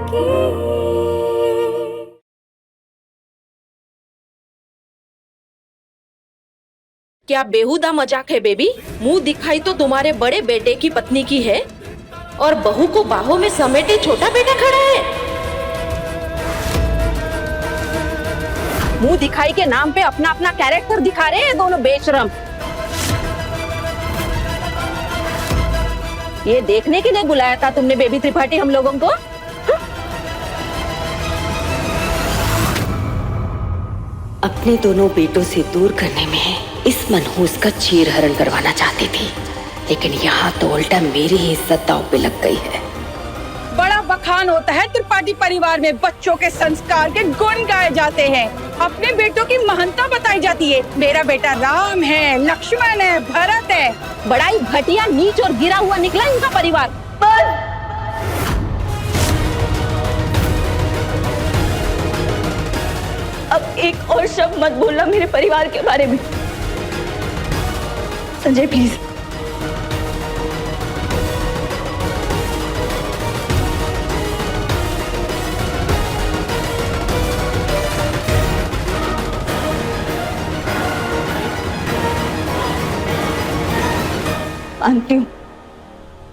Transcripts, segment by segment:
की। क्या बेहुदा मजाक है बेबी? मुंह दिखाई तो तुम्हारे बड़े बेटे की पत्नी की है और बहू को बाहों में समेटे छोटा बेटा खड़ा है। मुंह दिखाई के नाम पे अपना अपना कैरेक्टर दिखा रहे हैं दोनों बेशरम। ये देखने के लिए बुलाया था तुमने बेबी त्रिपाठी हम लोगों को? अपने दोनों बेटों से दूर करने में इस मनहूस का चीरहरण करवाना चाहती थी, लेकिन यहाँ तो उल्टा मेरी ही इज्जत दांव पे लग गई है। बड़ा बखान होता है त्रिपाठी परिवार में, बच्चों के संस्कार के गुण गाए जाते हैं, अपने बेटों की महानता बताई जाती है। मेरा बेटा राम है, लक्ष्मण है, भरत है। बड़ा ही घटिया, नीच और गिरा हुआ निकला इनका परिवार। पर अब एक और शब्द मत बोलना मेरे परिवार के बारे में। संजय प्लीज।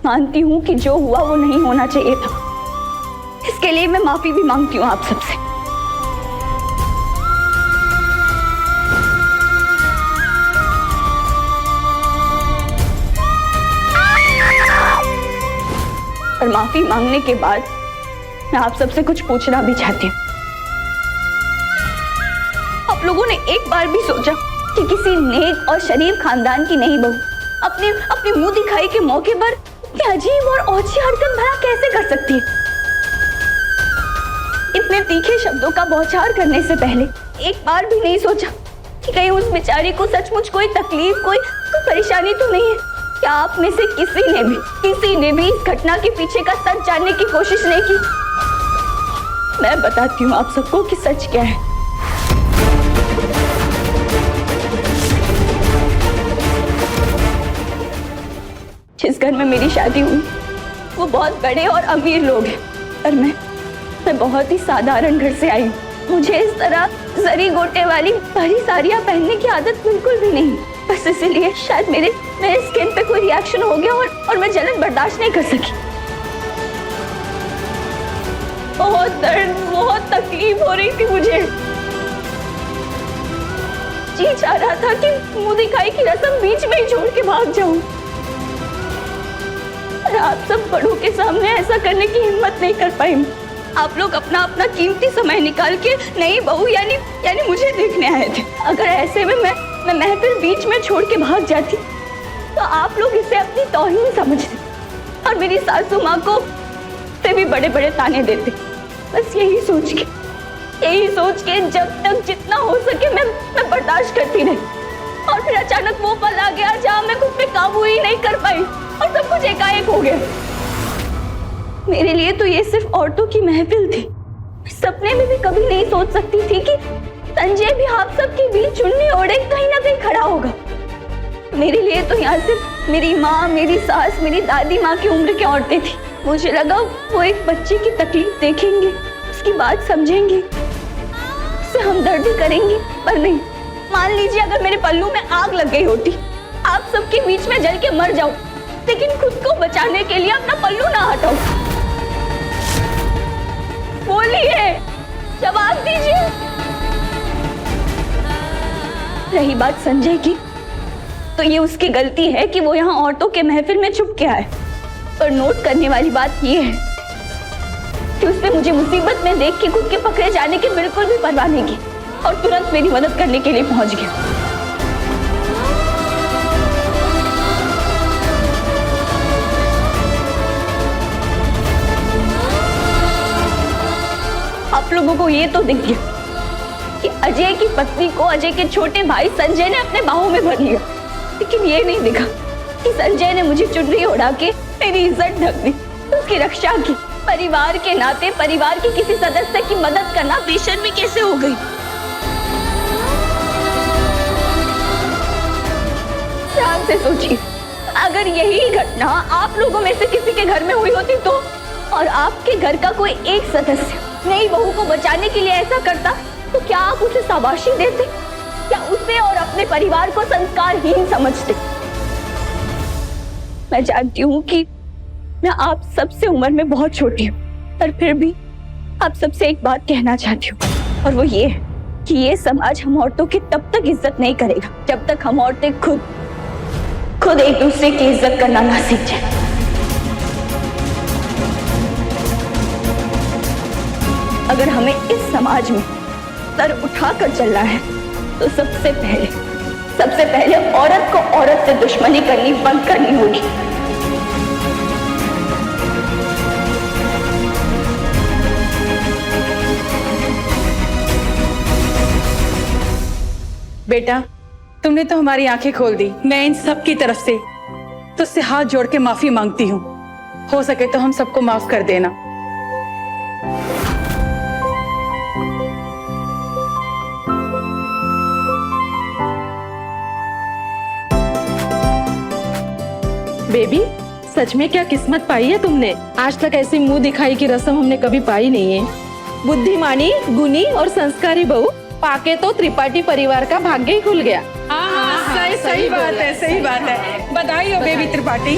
मानती हूँ कि जो हुआ वो नहीं होना चाहिए था। इसके लिए मैं माफी भी मांगती हूँ आप सबसे। और माफी मांगने के बाद मैं आप सबसे कुछ पूछना भी चाहती हूँ। आप लोगों ने एक बार भी सोचा कि किसी नेक और शरीफ खानदान की नई बहू अपनी मुंह दिखाई के मौके पर इतनी अजीब और ओछी हरकत भला कैसे कर सकती है? इतने तीखे शब्दों का बौछार करने से पहले एक बार भी नहीं सोचा कि कहीं उस बेचारी को सचमुच कोई तकलीफ, कोई परेशानी तो नहीं है? क्या आप में से किसी ने भी इस घटना के पीछे का सच जानने की कोशिश नहीं की? मैं बताती हूँ आप सबको कि सच क्या है। जिस घर में मेरी शादी हुई वो बहुत बड़े और अमीर लोग हैं, पर मैं बहुत ही साधारण घर से आई हूँ। मुझे इस तरह जरी गोटे वाली भारी साड़ियाँ पहनने की आदत बिल्कुल भी नहीं। बस इसीलिए शायद मेरे स्किन पे कोई रिएक्शन हो गया और मैं जलन बर्दाश्त नहीं कर सकी। बहुत दर्द, बहुत तकलीफ हो रही थी मुझे। जी चाह रहा था कि मुंह दिखाई की रस्म बीच में ही छोड़ के भाग जाऊं। आप सब बड़ों के सामने ऐसा करने की हिम्मत नहीं कर पाई। आप लोग अपना कीमती समय निकाल के नई बहू यानी मुझे देखने आए थे। अगर ऐसे में मैं महफिल बीच में छोड़ के भाग जाती तो आप लोग इसे अपनी तौहीन समझते और मेरी सासू माँ को से भी बड़े बड़े ताने देते। बस यही सोच के जब तक जितना हो सके मैं बर्दाश्त करती रही, और फिर अचानक वो पल आ गया जहाँ मैं खुद पे काबू ही नहीं कर पाई और सब कुछ एकाएक हो गया। मेरे लिए तो ये सिर्फ औरतों की महफिल थी। सपने में भी कभी नहीं सोच सकती थी कि संजय भी आप सबके बीच चुन्नी ओढ़े कहीं ना कहीं खड़ा होगा। मेरे लिए तो यहाँ सिर्फ मेरी माँ, मेरी सास, मेरी दादी माँ की उम्र की औरतें थी। मुझे लगा वो एक बच्चे की तकलीफ देखेंगे, उसकी बात समझेंगे, उससे हमदर्दी करेंगी, पर नहीं। मान लीजिए अगर मेरे पल्लू में आग लग गई होती, आप सबके बीच में जल के मर जाऊं, लेकिन खुद को बचाने के लिए अपना पल्लू ना हटाऊं। बोलिए, जवाब दीजिए। रही बात संजय की, तो ये उसकी गलती है कि वो यहाँ औरतों के महफिल में छुप के आए। पर नोट करने वाली बात ये है कि उसने मुझे मुसीबत में देख के खुद के पकड़े जाने की बिल्कुल भी परवाह नहीं की और तुरंत मेरी मदद करने के लिए पहुंच गया। आप लोगों को ये तो दिख गया कि अजय की पत्नी को अजय के छोटे भाई संजय ने अपने बाहों में भर लिया, लेकिन ये नहीं दिखा कि संजय ने मुझे चुनरी उड़ा के मेरी इज्जत ढक दी, उसकी रक्षा की। परिवार के नाते परिवार के किसी सदस्य की मदद करना बेशर्मी कैसे हो गई? ध्यान से सोचिए, अगर यही घटना आप लोगों में से किसी के घर में हुई होती तो, और आपके घर का कोई एक सदस्य नई बहू को बचाने के लिए ऐसा करता तो क्या आप उसे शाबाशी देते? क्या उसे और अपने परिवार को संस्कारहीन समझते? मैं जानती हूँ कि मैं आप सबसे उम्र में बहुत छोटी हूँ, पर फिर भी आप सबसे एक बात कहना चाहती हूँ, और वो ये है कि ये समाज हम औरतों की तब तक इज्जत नहीं करेगा जब तक हम औरतें खुद एक दूसरे की इज्जत करना ना सीख जाए। अगर हमें इस समाज में सर उठाकर चलना है तो सबसे पहले औरत को औरत से दुश्मनी करनी बंद करनी होगी। बेटा, तुमने तो हमारी आंखें खोल दी। मैं इन सब की तरफ से तुझसे हाथ जोड़ के माफी मांगती हूँ। हो सके तो हम सबको माफ कर देना। बेबी, सच में क्या किस्मत पाई है तुमने। आज तक ऐसी मुंह दिखाई की रस्म हमने कभी पाई नहीं है। बुद्धिमानी, गुणी और संस्कारी बहू पाके तो त्रिपाठी परिवार का भाग्य ही खुल गया। हाँ, सही बात है, सही बात है। बधाई हो बेबी त्रिपाठी।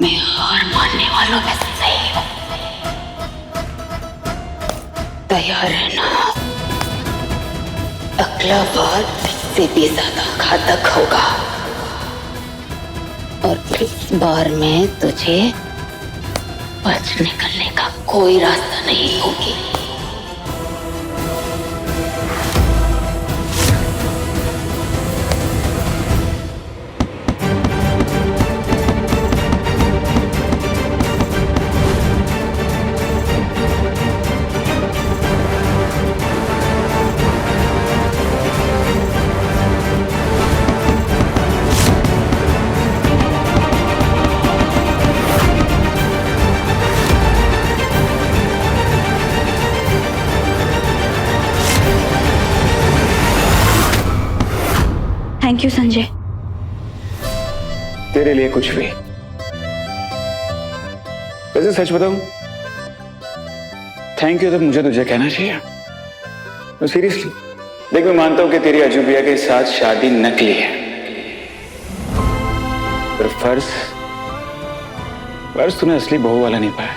मैं हार मानने वालों में से नहीं हूँ। तैयार रहना, अगला वार इससे भी ज्यादा घातक होगा और इस बार में तुझे बच निकलने का कोई रास्ता नहीं होगी। Thank you Sanjay. तेरे लिए कुछ भी। वैसे सच बताऊं, थैंक यू तो मुझे तुझे कहना चाहिए। तो सीरियसली देख, मैं मानता हूं कि तेरी अजूबिया के साथ शादी नकली है, पर फर्ज तूने असली बहू वाला नहीं पाया।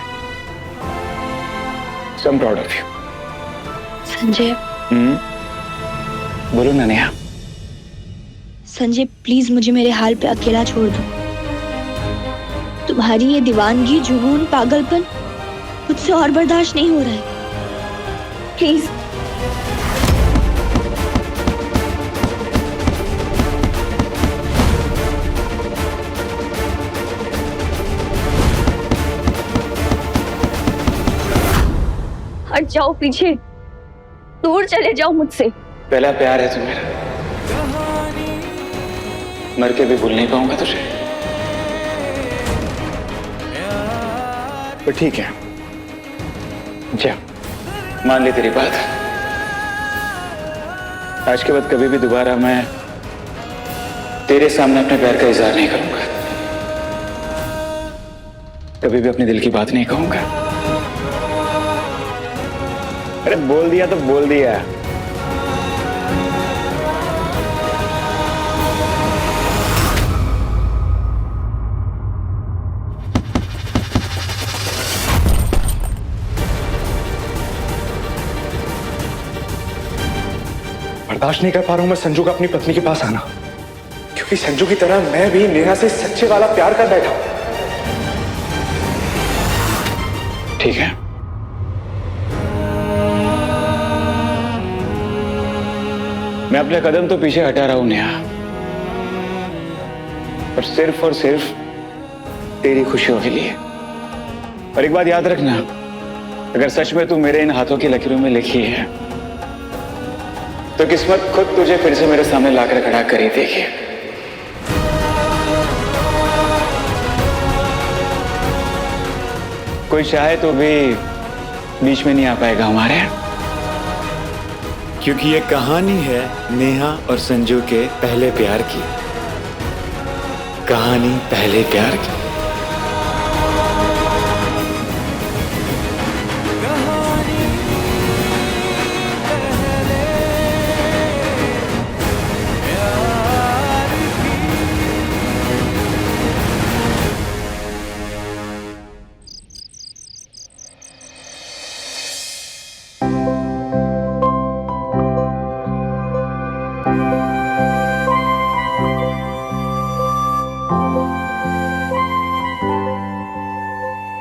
So I'm proud of you। Sanjay. बोलो ना नेहा। संजय प्लीज मुझे मेरे हाल पे अकेला छोड़ दो। तुम्हारी ये दीवानगी, जुनून, पागलपन मुझसे और बर्दाश्त नहीं हो रहा है। प्लीज। हट जाओ पीछे, दूर चले जाओ मुझसे। पहला प्यार है तू मेरा, मर के भी भूल नहीं पाऊंगा तुझे। पर ठीक है, जा मान ली तेरी बात। आज के बाद कभी भी दोबारा मैं तेरे सामने अपने प्यार का इजहार नहीं करूंगा, कभी भी अपने दिल की बात नहीं कहूंगा। अरे बोल दिया तो बोल दिया। बर्दाश्त नहीं कर पा रहा हूं मैं संजू का अपनी पत्नी के पास आना, क्योंकि संजू की तरह मैं भी नेहा से सच्चे वाला प्यार कर बैठा हूं। ठीक है, मैं अपने कदम तो पीछे हटा रहा हूं नेहा, और सिर्फ तेरी खुशियों के लिए। और एक बात याद रखना, अगर सच में तू मेरे इन हाथों की लकीरों में लिखी है तो किस्मत खुद तुझे फिर से मेरे सामने लाकर खड़ा कर ही देगी। कोई चाहे तो भी बीच में नहीं आ पाएगा हमारे, क्योंकि ये कहानी है नेहा और संजू के पहले प्यार की। कहानी पहले प्यार की।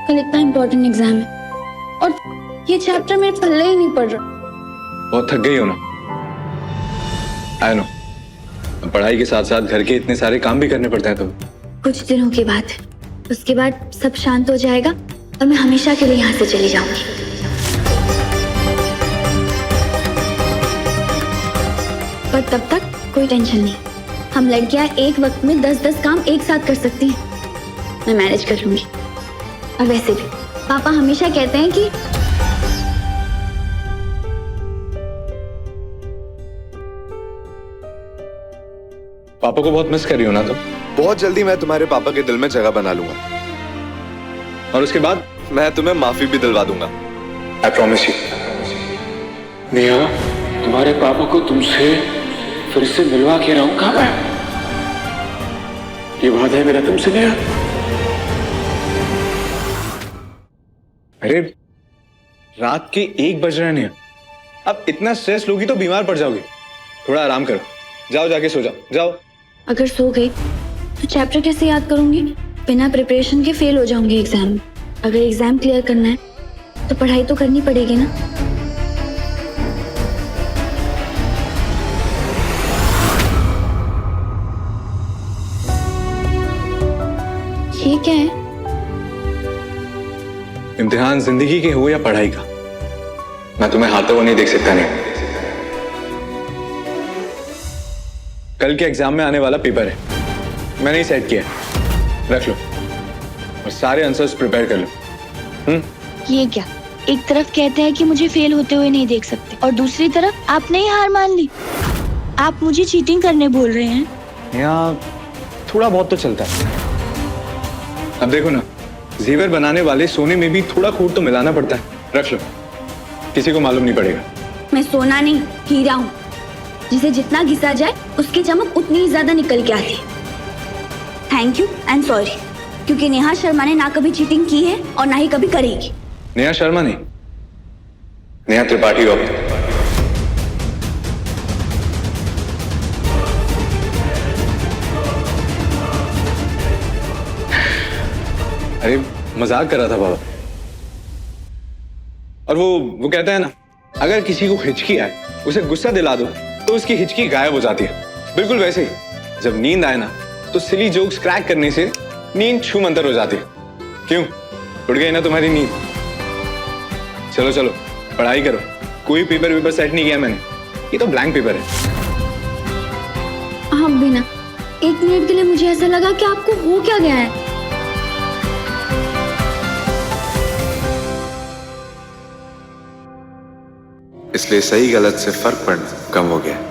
कल इतना इम्पोर्टेंट एग्जाम है और ये चैप्टर मेरे पल्ले ही नहीं पड़ रहा। बहुत थक गई हो ना? आई नो, पढ़ाई के साथ साथ घर के इतने सारे काम भी करने पड़ते हैं तुम्हें। कुछ दिनों की बात है, उसके बाद सब शांत हो जाएगा और मैं हमेशा के लिए यहाँ से चली जाऊंगी। पर तब तक कोई टेंशन नहीं, हम लड़कियां एक वक्त में 10-10 काम एक साथ कर सकती हैं। मैं मैनेज कर लूंगी। और वैसे भी पापा हमेशा कहते हैं कि पापा को बहुत मिस कर रही हो ना तुम? बहुत जल्दी मैं तुम्हारे पापा के दिल में जगह बना लूंगा, और उसके बाद मैं तुम्हें माफी भी दिलवा दूंगा। I promise you. नेहा, तुम्हारे पापा को तुमसे फिर से मिलवा के रहूंगा मैं, ये वादा है मेरा तुमसे नेहा। अरे रात के 1 बज रहे हैं, अब इतना स्ट्रेस लोगी तो बीमार पड़ जाओगी। थोड़ा आराम करो, जाओ जाके सो जाओ, जाओ। अगर सो गई तो चैप्टर कैसे याद करूंगी? बिना प्रिपरेशन के फेल हो जाऊंगी एग्जाम में। अगर एग्जाम क्लियर करना है तो पढ़ाई तो करनी पड़ेगी ना। ये क्या है? इम्तिहान जिंदगी के हो या पढ़ाई का, मैं तुम्हें हाथों को नहीं देख सकता। नहीं, कल के एग्जाम में आने वाला पेपर है, मैंने ही सेट किया है, रख लो और सारे आंसर्स प्रिपेयर कर लो। ये क्या? एक तरफ कहते हैं कि मुझे फेल होते हुए नहीं देख सकते और दूसरी तरफ आपने ही हार मान ली। आप मुझे चीटिंग करने बोल रहे हैं? यहाँ थोड़ा बहुत तो चलता है। अब देखो ना, जेवर बनाने वाले सोने में भी थोड़ा खोट तो मिलाना पड़ता है। रख लो, किसी को मालूम नहीं पड़ेगा। मैं सोना नहीं, हीरा हूँ, जिसे जितना घिसा जाए उसकी चमक उतनी ही ज्यादा निकल के आती है। थैंक यू एंड सॉरी, क्योंकि नेहा शर्मा ने ना कभी चीटिंग की है और ना ही कभी करेगी। नेहा शर्मा नहीं, नेहा त्रिपाठी हो। अरे मजाक कर रहा था बाबा। और वो कहता है ना, अगर किसी को हिचकी आए उसे गुस्सा दिला दो तो उसकी हिचकी गायब हो जाती है। बिल्कुल वैसे ही जब नींद आए ना तो सिली जोक्स क्रैक करने से नींद छू मंतर हो जाती है। क्यों, उड़ गई ना तुम्हारी नींद? चलो चलो पढ़ाई करो। कोई पेपर सेट नहीं किया मैंने, ये तो ब्लैंक पेपर है। आप भी ना, 1 मिनट के लिए मुझे ऐसा लगा कि आपको हो क्या गया है। इसलिए सही गलत से फर्क पड़ना कम हो गया।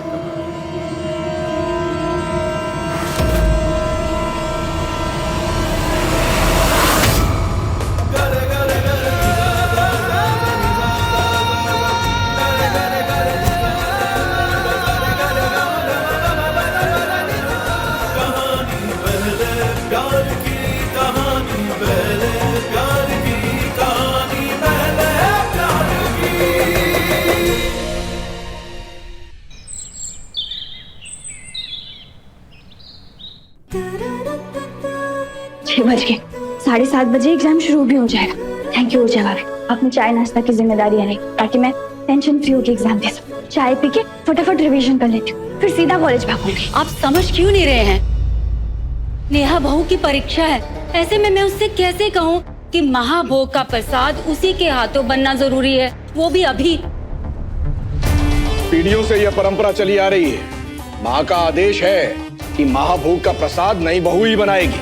बज गए, 7:30 बजे एग्जाम शुरू भी हो जाएगा। थैंक यू ऊर्जा भाभी, आपने चाय नाश्ता की जिम्मेदारी है नहीं, ताकि मैं टेंशन फ्री होकर एग्जाम दे सकूं। चाय पी के फटाफट रिवीजन कर लेती हूँ, फिर सीधा कॉलेज भागूंगी। आप समझ क्यों नहीं रहे हैं? नेहा बहू की परीक्षा है, ऐसे में मैं उससे कैसे कहूँ कि महाभोग का प्रसाद उसी के हाथों बनना जरूरी है, वो भी अभी। पीढ़ियों से यह परंपरा चली आ रही है। माँ का आदेश है कि महाभोग का प्रसाद नई बहू ही बनाएगी।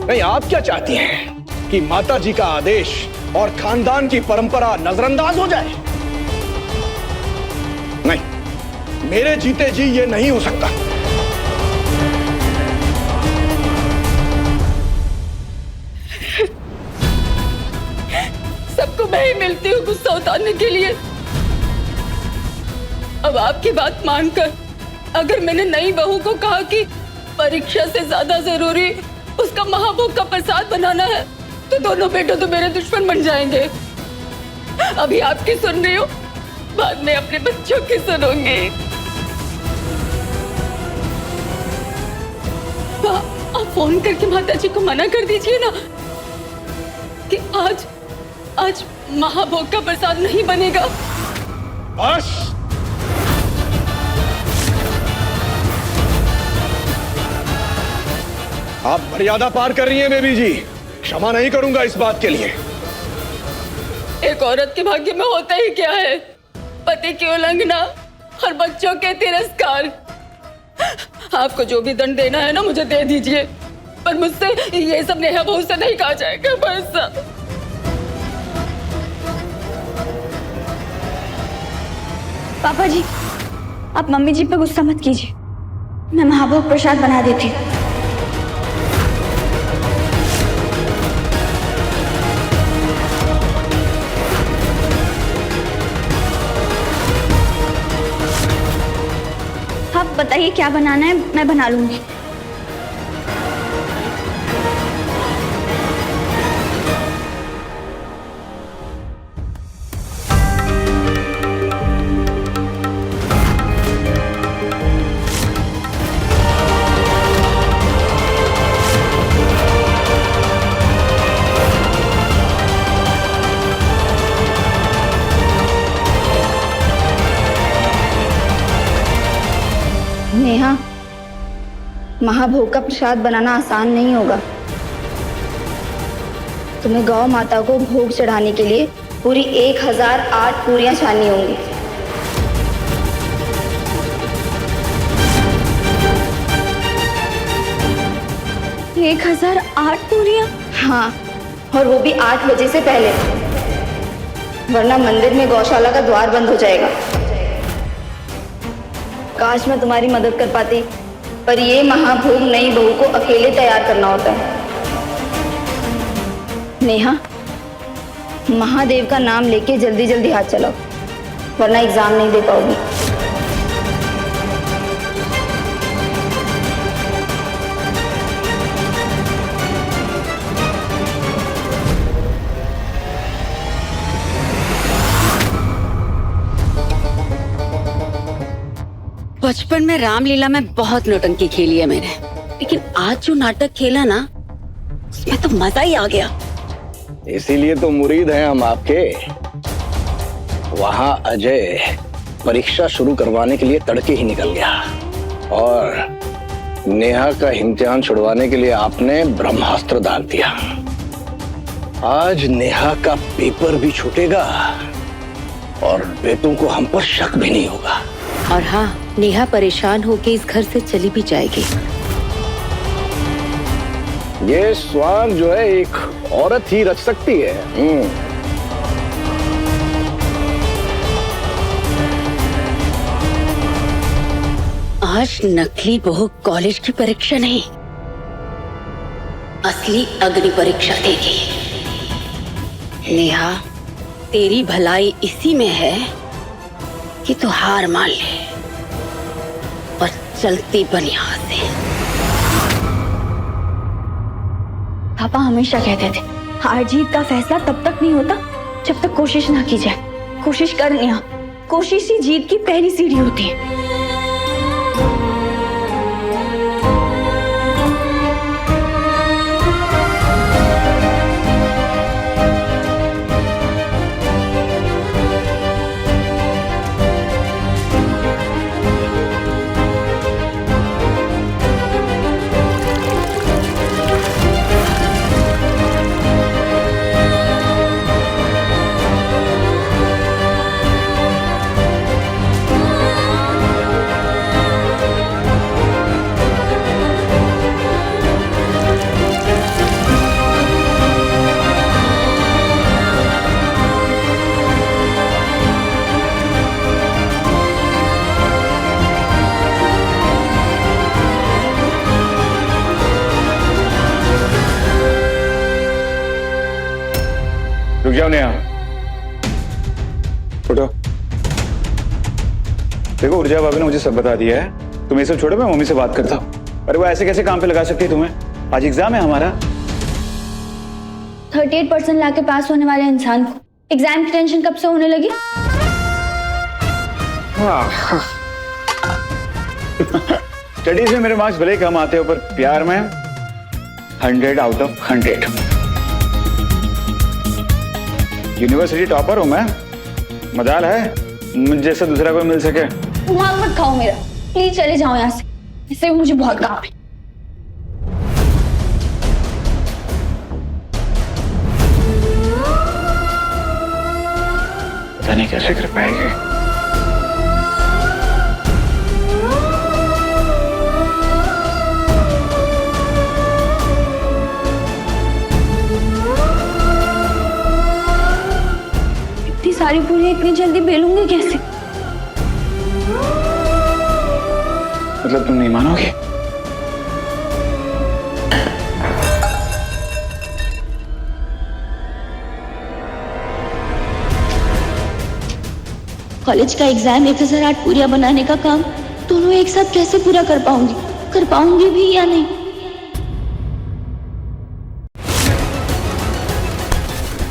नहीं, आप क्या चाहती हैं कि माता जी का आदेश और खानदान की परंपरा नजरअंदाज हो जाए? नहीं, मेरे जीते जी ये नहीं हो सकता। सबको मैं ही मिलती हूँ गुस्सा उतारने के लिए। अब आपकी बात मानकर अगर मैंने नई बहू को कहा कि परीक्षा से ज्यादा जरूरी उसका महाभोग का प्रसाद बनाना है, तो दोनों बेटों तो मेरे दुश्मन बन जाएंगे। अभी आपकी सुन रही हूँ, बाद में अपने बच्चों की सुनूंगी। आप फोन करके माता जी को मना कर दीजिए ना कि आज महाभोग का प्रसाद नहीं बनेगा। बस, आप मर्यादा पार कर रही हैं बेबी जी। क्षमा नहीं करूंगा इस बात के लिए। एक औरत के भाग्य में होता ही क्या है? पति की उल्लंघना और बच्चों के तिरस्कार। आपको जो भी दंड देना है ना, मुझे दे दीजिए, पर मुझसे ये सब नेहा बहू से नहीं कहा जाएगा। बस पापा जी, आप मम्मी जी पे गुस्सा मत कीजिए, मैं महाभोग प्रसाद बना देती हूँ। आप बताइए क्या बनाना है, मैं बना लूंगी। नेहा, महाभोग का प्रसाद बनाना आसान नहीं होगा। तुम्हें गौ माता को भोग चढ़ाने के लिए पूरी 1008 पूरियां छाननी होंगी। ये 1008 पूरियां? हाँ, और वो भी 8 बजे से पहले, वरना मंदिर में गौशाला का द्वार बंद हो जाएगा। काश मैं तुम्हारी मदद कर पाती, पर ये महाभोग नई बहू को अकेले तैयार करना होता है। नेहा, महादेव का नाम लेके जल्दी जल्दी हाथ चलाओ, वरना एग्जाम नहीं दे पाओगी। बचपन में रामलीला में बहुत नौटंकी खेली है मैंने, लेकिन आज जो नाटक खेला ना, उसमें तो मजा ही आ गया। इसीलिए तो मुरीद हैं हम आपके। वहां अजय परीक्षा शुरू करवाने के लिए तड़के ही निकल गया, और नेहा का इम्तिहान छुड़वाने के लिए आपने ब्रह्मास्त्र डाल दिया। आज नेहा का पेपर भी छूटेगा और बेटों को हम पर शक भी नहीं होगा। और हाँ, नेहा परेशान होके इस घर से चली भी जाएगी। ये स्वार जो है एक औरत ही रच सकती है। आज नकली बहू कॉलेज की परीक्षा नहीं, असली अग्नि परीक्षा देगी। नेहा, तेरी भलाई इसी में है कि तू हार मान ले और चलती बन यहाँ से। पापा हमेशा कहते थे, हार जीत का फैसला तब तक नहीं होता जब तक कोशिश ना की जाए। कोशिश कर लिया, कोशिश ही जीत की पहली सीढ़ी होती है। देखो ऊर्जा भाभी ने मुझे सब बता दिया है, तुम ये सब छोड़ो, मैं मम्मी से बात करता हूँ। अरे वो ऐसे कैसे काम पे लगा सकती है तुम्हें? आज एग्जाम है हमारा। 38% लाके पास होने वाले इंसान को एग्जाम की टेंशन कब से होने लगी? स्टडीज में मेरे मार्क्स भले कम आते हो, पर प्यार में 100 आउट ऑफ 100। यूनिवर्सिटी टॉपर हूं मैं, मजाल है मुझ जैसा दूसरा कोई मिल सके। दिमाग मत खाओ मेरा, प्लीज चले जाओ यहाँ से, इससे भी मुझे बहुत काम है। पता नहीं कैसे कर पाएगी। इतनी सारी पूरी इतनी जल्दी बेलूंगी कैसे? मतलब तुम नहीं मानोगे? कॉलेज का एग्जाम 1008 पूरियां बनाने का काम दोनों एक साथ कैसे पूरा कर पाऊंगी भी या नहीं?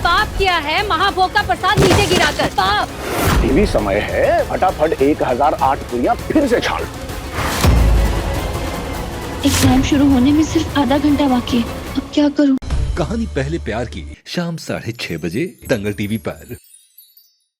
पाप किया है महाभोग का प्रसाद नीचे गिराकर। पाप। अभी भी समय है, फटाफट 1008 पूरियां फिर से छाल। एग्जाम शुरू होने में सिर्फ आधा घंटा बाकी है, अब क्या करूं? कहानी पहले प्यार की शाम 6:30 बजे दंगल टीवी पर।